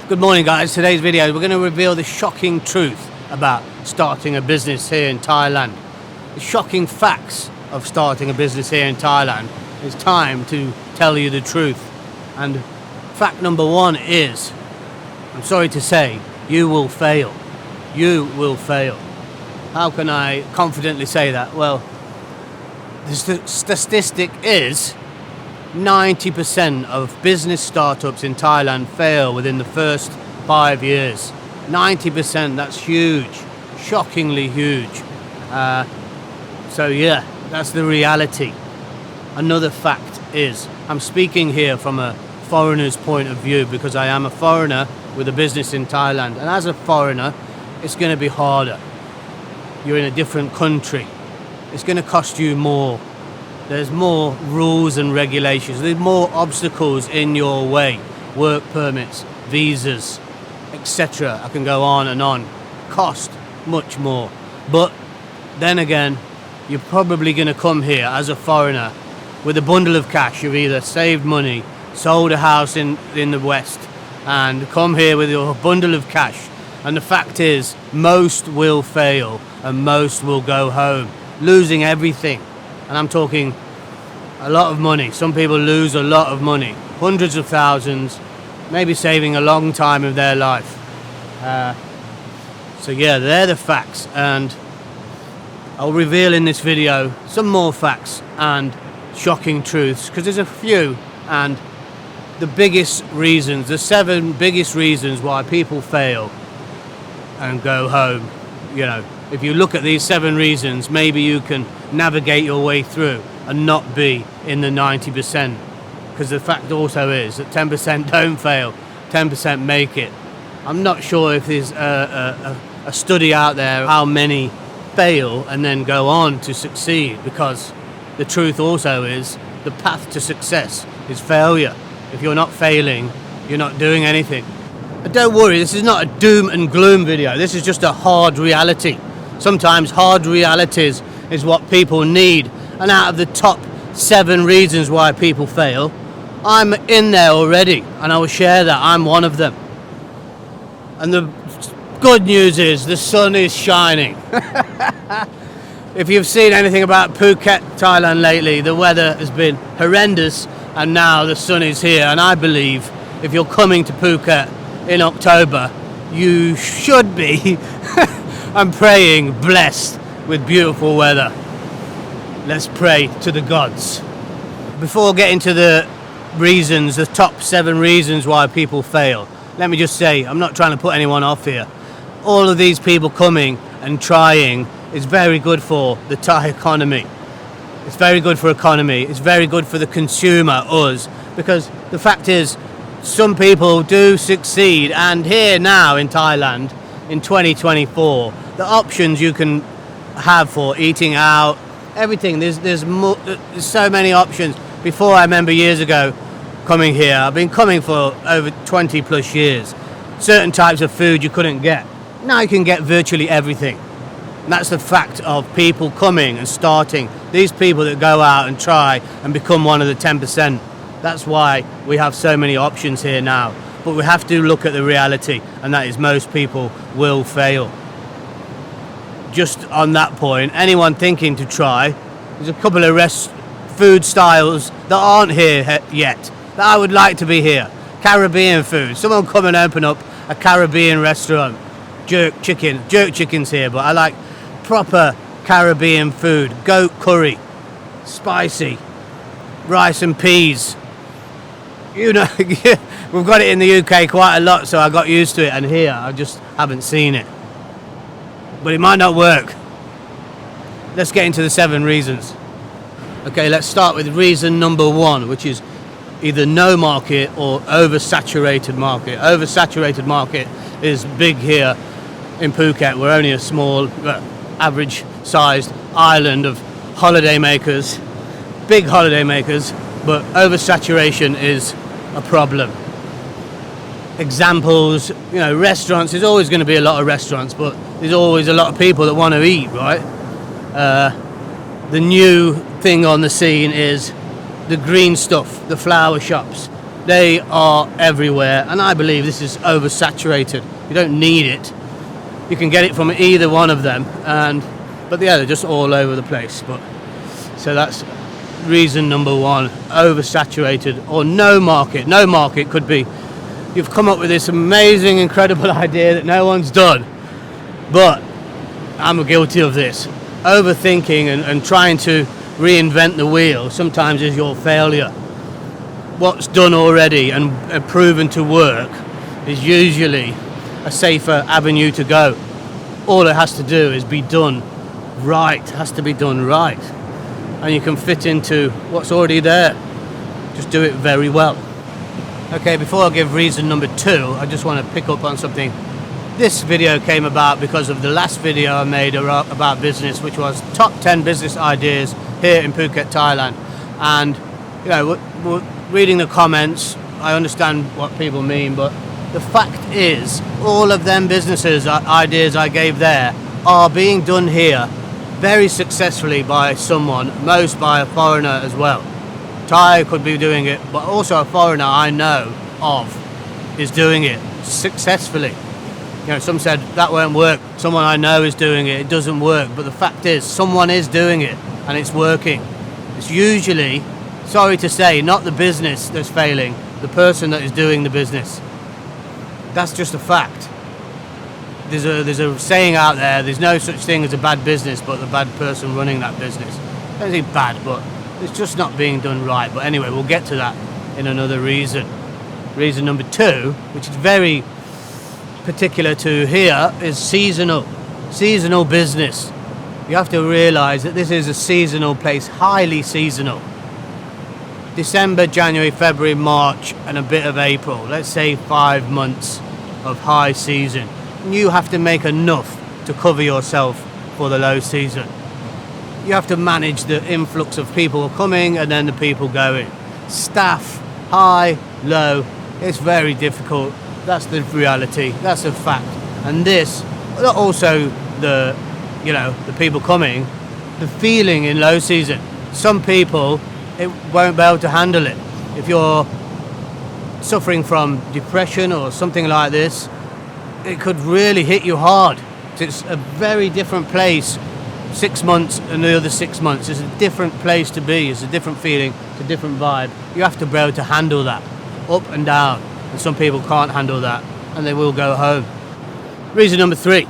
Good morning, guys. Today's video we're going to reveal the shocking truth about starting a business here in Thailand. The shocking facts of starting a business here in Thailand. It's time to tell you the truth. And fact number one is, I'm sorry to say, you will fail. You will fail. How can I confidently say that? Well, the statistic is 90% of business startups in Thailand fail within the first 5 years. 90%, that's huge. Shockingly huge. So yeah, that's the reality. Another fact is, I'm speaking here from a foreigner's point of view because I am a foreigner with a business in Thailand. And as a foreigner, it's going to be harder. You're in a different country. It's going to cost you more. There's more rules and regulations. There's more obstacles in your way. Work permits, visas, etc. I can go on and on. Cost much more. But then again, you're probably going to come here as a foreigner with a bundle of cash. You've either saved money, sold a house in the West, and come here with your bundle of cash. And the fact is, most will fail and most will go home, losing everything. And I'm talking a lot of money. Some people lose a lot of money, hundreds of thousands, maybe saving a long time of their life. So yeah, they're the facts, and I'll reveal in this video some more facts and shocking truths, because there's a few, and the biggest reasons, the 7 biggest reasons why people fail and go home. You know, if you look at these 7 reasons, maybe you can navigate your way through and not be in the 90%, because the fact also is that 10% don't fail, 10% make it. I'm not sure if there's a study out there how many fail and then go on to succeed, because the truth also is the path to success is failure. If you're not failing, you're not doing anything. But don't worry, this is not a doom and gloom video. This is just a hard reality. Sometimes hard realities is what people need. And out of the top 7 reasons why people fail, I'm in there already, and I will share that. I'm one of them. And the good news is the sun is shining. If you've seen anything about Phuket, Thailand lately, the weather has been horrendous, and now the sun is here. And I believe if you're coming to Phuket in October, you should be, I'm praying, blessed with beautiful weather. Let's pray to the gods. Before getting to the reasons, the top 7 reasons why people fail, let me just say, I'm not trying to put anyone off here. All of these people coming and trying is very good for the Thai economy. It's very good for economy. It's very good for the consumer, us, because the fact is, some people do succeed. And here now in Thailand, in 2024, the options you can have for eating out, everything, there's so many options. Before, I remember years ago coming here, I've been coming for over 20 plus years. Certain types of food you couldn't get. Now you can get virtually everything. And that's the fact of people coming and starting. These people that go out and try and become one of the 10%. That's why we have so many options here now. But we have to look at the reality, and that is most people will fail. Just on that point, anyone thinking to try, there's a couple of food styles that aren't here yet, that I would like to be here. Caribbean food. Someone come and open up a Caribbean restaurant. Jerk chicken's here, but I like proper Caribbean food. Goat curry, spicy, rice and peas. You know, we've got it in the UK quite a lot, so I got used to it, and here I just haven't seen it. But it might not work. Let's get into the 7 reasons. Okay, let's start with reason number 1, which is either no market or oversaturated market. Oversaturated market is big here in Phuket. We're only a small, average sized island of holiday makers, big holiday makers, but oversaturation is a problem. Examples, you know, restaurants, there's always going to be a lot of restaurants, but there's always a lot of people that want to eat, right? The new thing on the scene is the green stuff, the flower shops. They are everywhere, and I believe this is oversaturated. You don't need it. You can get it from either one of them, but yeah, they're just all over the place. But so that's reason number one: oversaturated or no market. No market could be you've come up with this amazing, incredible idea that no one's done, but I'm guilty of this. Overthinking and trying to reinvent the wheel sometimes is your failure. What's done already and proven to work is usually a safer avenue to go. All it has to do is be done right. It has to be done right. And you can fit into what's already there. Just do it very well. Okay, before I give reason number two, I just want to pick up on something. This video came about because of the last video I made about business, which was top 10 business ideas here in Phuket, Thailand. And, you know, reading the comments, I understand what people mean, but the fact is, all of them businesses, ideas I gave there, are being done here very successfully by someone, most by a foreigner as well. Thai could be doing it, but also a foreigner I know of is doing it successfully. You know, some said that won't work. Someone I know is doing it. It doesn't work. But the fact is, someone is doing it, and it's working. It's usually, sorry to say, not the business that's failing, the person that is doing the business. That's just a fact. There's a saying out there, there's no such thing as a bad business, but the bad person running that business. I don't think bad, but it's just not being done right. But anyway, we'll get to that in another reason. Reason number two, which is very particular to here, is seasonal. Seasonal business. You have to realise that this is a seasonal place, highly seasonal. December, January, February, March and a bit of April. Let's say 5 months of high season. And you have to make enough to cover yourself for the low season. You have to manage the influx of people coming and then the people going. Staff, high, low, it's very difficult. That's the reality, that's a fact. And this, also the people coming, the feeling in low season. Some people, it won't be able to handle it. If you're suffering from depression or something like this, it could really hit you hard. It's a very different place. 6 months and the other 6 months is a different place to be. It's a different feeling, it's a different vibe. You have to be able to handle that, up and down. And some people can't handle that, and they will go home. Reason number three,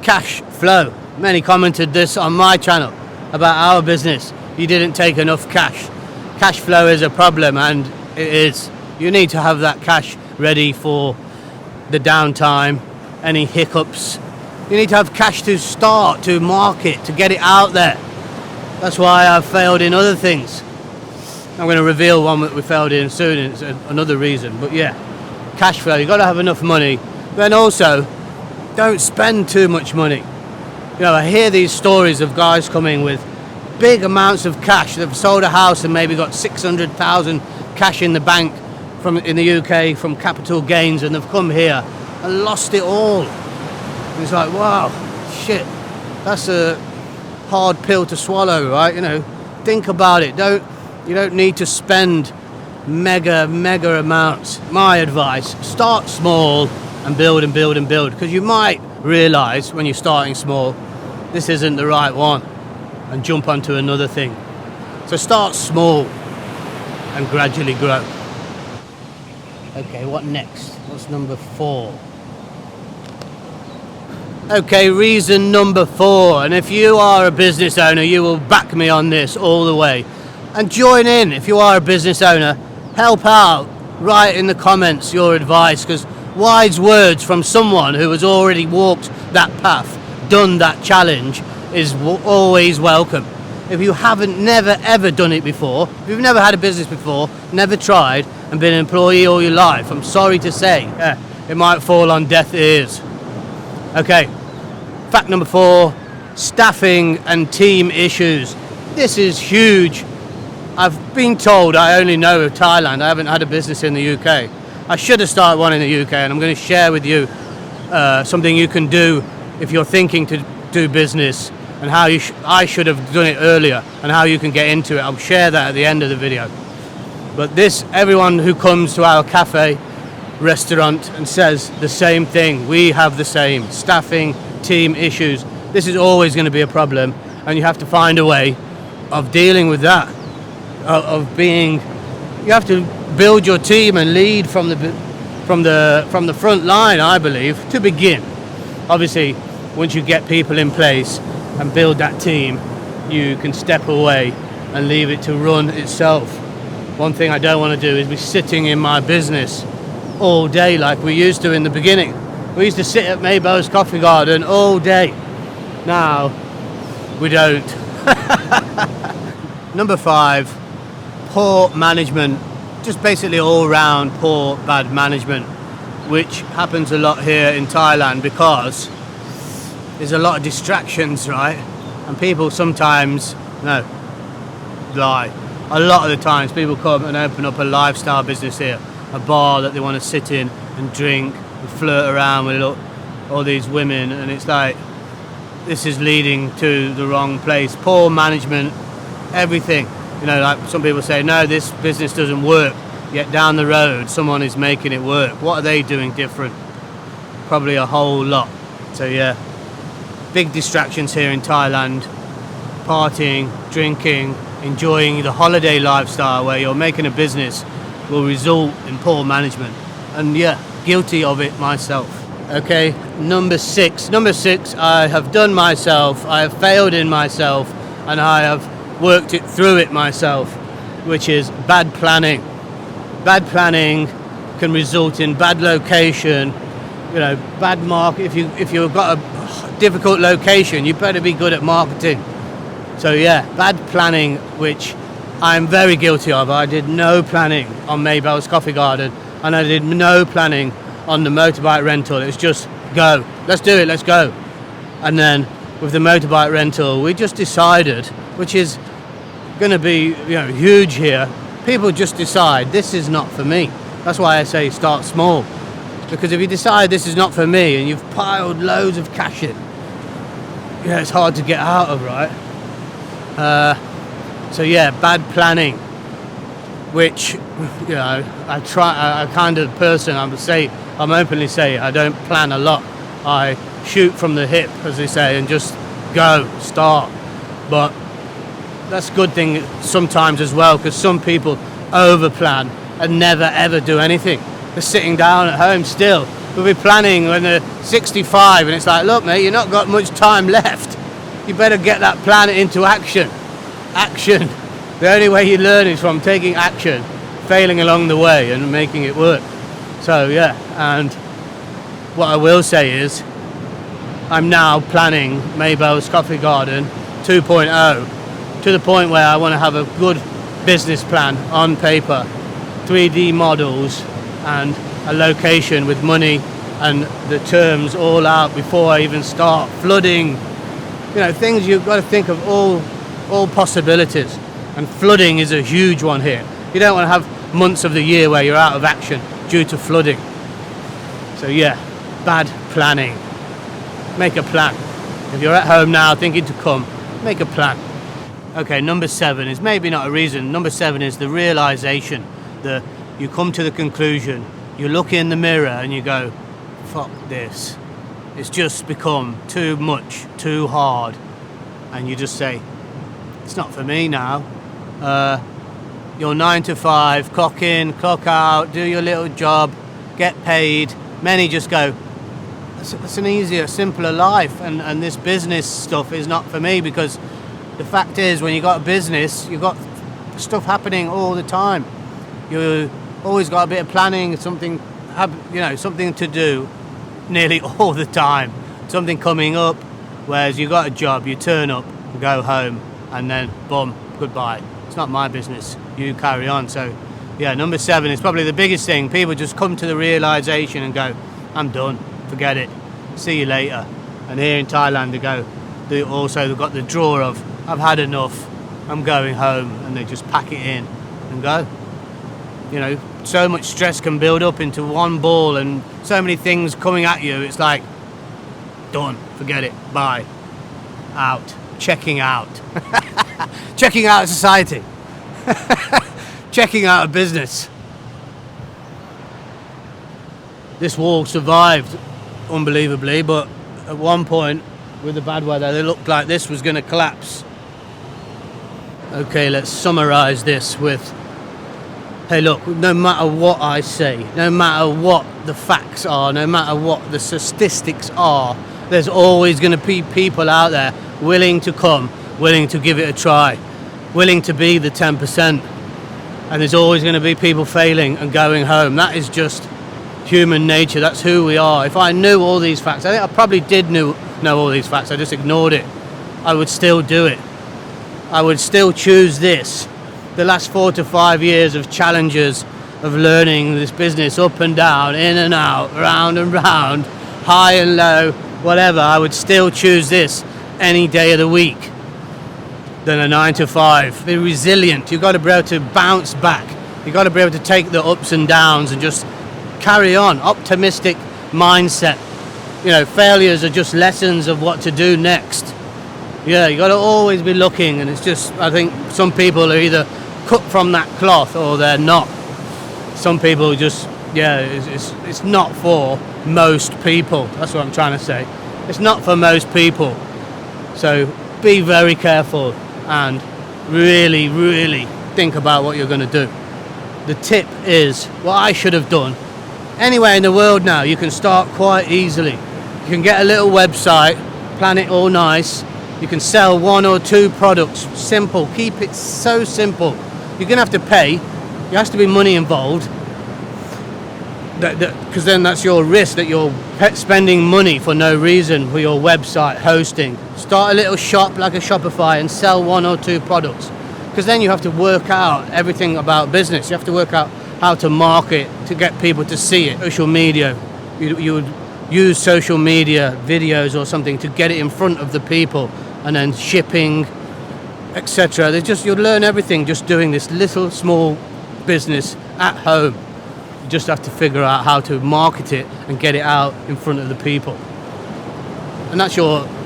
cash flow. Many commented this on my channel about our business. You didn't take enough cash. Cash flow is a problem, and it is. You need to have that cash ready for the downtime, any hiccups. You need to have cash to start, to market, to get it out there. That's why I've failed in other things. I'm going to reveal one that we failed in soon, and it's another reason. But yeah, cash flow, you've got to have enough money. Then also, don't spend too much money. You know, I hear these stories of guys coming with big amounts of cash. They've sold a house and maybe got 600,000 cash in the bank in the UK from capital gains, and they've come here and lost it all. And it's like, wow, shit, that's a hard pill to swallow, right? You know, think about it. You don't need to spend mega amounts. My advice, start small and build and build and build, because you might realise when you're starting small, this isn't the right one, and jump onto another thing. So start small and gradually grow. Okay, what next? What's number 4? Okay, reason number 4, and if you are a business owner, you will back me on this all the way. And join in. If you are a business owner, help out, write in the comments your advice, because wise words from someone who has already walked that path, done that challenge, is always welcome. If you haven't never ever done it before, if you've never had a business before, never tried and been an employee all your life, I'm sorry to say, it might fall on deaf ears. Okay, fact number 4, staffing and team issues. This is huge. I've been told I only know of Thailand. I haven't had a business in the UK. I should have started one in the UK, and I'm going to share with you something you can do if you're thinking to do business, and how I should have done it earlier, and how you can get into it. I'll share that at the end of the video. But this, everyone who comes to our cafe, restaurant and says the same thing. We have the same staffing, team issues. This is always going to be a problem, and you have to find a way of dealing with that. You have to build your team and lead from the front line, I believe, to begin. Obviously, once you get people in place and build that team, you can step away and leave it to run itself. One thing I don't want to do is be sitting in my business all day like we used to in the beginning. We used to sit at Maybelle's Coffee Garden all day. Now, we don't. Number 5, poor management. Just basically all round poor, bad management, which happens a lot here in Thailand because there's a lot of distractions, right? And people sometimes, no, lie. A lot of the times people come and open up a lifestyle business here, a bar that they want to sit in and drink and flirt around with all these women, and it's like, this is leading to the wrong place. Poor management, everything. You know, like some people say, no, this business doesn't work. Yet down the road, someone is making it work. What are they doing different? Probably a whole lot. So yeah, big distractions here in Thailand. Partying, drinking, enjoying the holiday lifestyle where you're making a business will result in poor management. And yeah, guilty of it myself. Okay, number 6. Number 6, I have done myself. I have failed in myself, and I have worked it through it myself, which is bad planning. Bad planning can result in bad location, you know, bad market. If you've got a difficult location, you better be good at marketing. So yeah, bad planning, which I'm very guilty of. I did no planning on Maybelle's Coffee Garden, and I did no planning on the motorbike rental. It was just go, let's do it, let's go. And then with the motorbike rental, we just decided, which is going to be, you know, huge here. People just decide this is not for me. That's why I say start small, because if you decide this is not for me and you've piled loads of cash in, yeah, it's hard to get out of, right? So yeah, bad planning, which, you know, I kind of person, I'm openly say I don't plan a lot. I shoot from the hip, as they say, and just go, start. But that's a good thing sometimes as well, because some people over plan and never ever do anything. They're sitting down at home still. We'll be planning when they're 65 and it's like, look mate, you've not got much time left. You better get that plan into action. Action. The only way you learn is from taking action, failing along the way and making it work. So yeah, and what I will say is I'm now planning Maybelle's Coffee Garden 2.0 to the point where I want to have a good business plan on paper, 3D models and a location with money and the terms all out before I even start. Flooding, you know, things you've got to think of all possibilities, and flooding is a huge one here. You don't want to have months of the year where you're out of action due to flooding. So yeah, bad planning. Make a plan. If you're at home now thinking to come, make a plan. Okay, number 7 is maybe not a reason. Number 7 is the realization that you come to the conclusion, you look in the mirror and you go, fuck this. It's just become too much, too hard. And you just say, it's not for me now. You're 9 to 5, clock in, clock out, do your little job, get paid. Many just go, it's an easier, simpler life, and this business stuff is not for me, because the fact is, when you got a business, you've got stuff happening all the time. You always got a bit of planning, something to do nearly all the time, something coming up. Whereas you got a job, you turn up, go home, and then boom, goodbye. It's not my business. You carry on. So yeah, number 7 is probably the biggest thing. People just come to the realization and go, I'm done, forget it, see you later. And here in Thailand they've got the draw of, I've had enough, I'm going home, and they just pack it in and go. You know, so much stress can build up into one ball, and so many things coming at you. It's like, done, forget it, bye, out, checking out. Checking out society. checking out a business. This wall survived unbelievably, but at one point with the bad weather it looked like this was going to collapse. Okay, let's summarize this with, hey look, no matter what I say, no matter what the facts are, no matter what the statistics are, there's always going to be people out there willing to come, willing to give it a try, willing to be the 10%. And there's always going to be people failing and going home. That is just human nature. That's who we are. If I knew all these facts, I think I probably did know all these facts, I just ignored it, I would still do it. I would still choose this. The last 4 to 5 years of challenges of learning this business up and down, in and out, round and round, high and low, whatever, I would still choose this any day of the week than a 9 to 5. Be resilient. You've got to be able to bounce back. You've got to be able to take the ups and downs and just carry on. Optimistic mindset. You know, failures are just lessons of what to do next. Yeah, you got to always be looking, and it's just, I think some people are either cut from that cloth or they're not. Some people just, yeah, it's not for most people. That's what I'm trying to say. It's not for most people. So be very careful and really, really think about what you're going to do. The tip is, what I should have done, anywhere in the world now, you can start quite easily. You can get a little website, plan it all nice. You can sell 1 or 2 products. Simple. Keep it so simple. You're going to have to pay. There has to be money involved. Because then that's your risk, that you're spending money for no reason for your website hosting. Start a little shop like a Shopify and sell 1 or 2 products. Because then you have to work out everything about business. You have to work out how to market to get people to see it. Social media. You would use social media videos or something to get it in front of the people, and then shipping, etc. You'll learn everything just doing this little small business at home. You just have to figure out how to market it and get it out in front of the people. And that's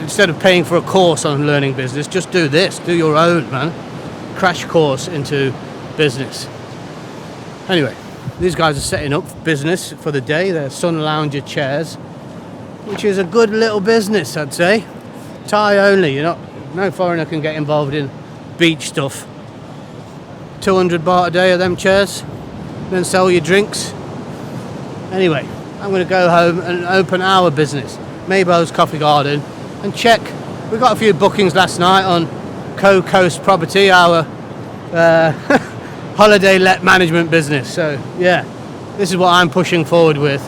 instead of paying for a course on learning business, just do this. Do your own, man. Crash course into business. Anyway, these guys are setting up business for the day. They're sun lounger chairs, which is a good little business, I'd say. Thai only, no foreigner can get involved in beach stuff. 200 baht a day of them chairs, then sell your drinks. Anyway, I'm going to go home and open our business, Maybelle's Coffee Garden, and check. We got a few bookings last night on Co-Coast Property, our holiday let management business. So yeah, this is what I'm pushing forward with,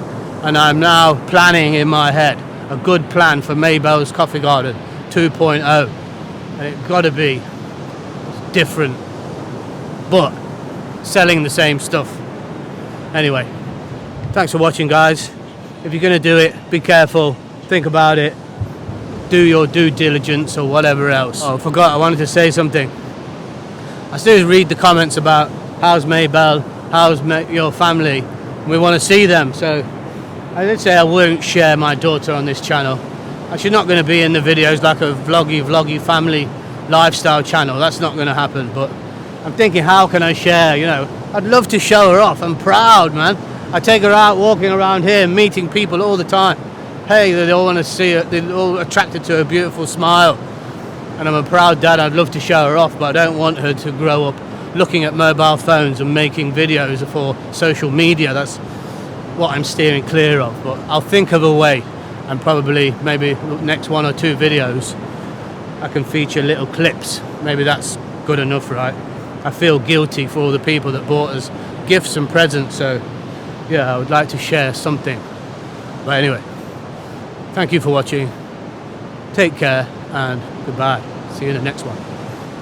and I'm now planning in my head a good plan for Maybelle's Coffee Garden 2.0, and it's got to be different but selling the same stuff. Anyway, thanks for watching, guys. If you're going to do it, be careful, think about it, do your due diligence or whatever else. Oh, I forgot, I wanted to say something. I still read the comments about how's Maybelle, how's your family. We want to see them. So I did say I won't share my daughter on this channel. She's not going to be in the videos like a vloggy family lifestyle channel. That's not going to happen. But I'm thinking, how can I share? I'd love to show her off. I'm proud, man. I take her out walking around here, meeting people all the time. Hey, they all want to see her. They're all attracted to her beautiful smile. And I'm a proud dad. I'd love to show her off, but I don't want her to grow up looking at mobile phones and making videos for social media. That's what I'm steering clear of. But I'll think of a way, and probably maybe next 1 or 2 videos I can feature little clips. Maybe that's good enough, right? I feel guilty for all the people that bought us gifts and presents, so yeah, I would like to share something. But anyway, thank you for watching. Take care and goodbye. See you in the next one.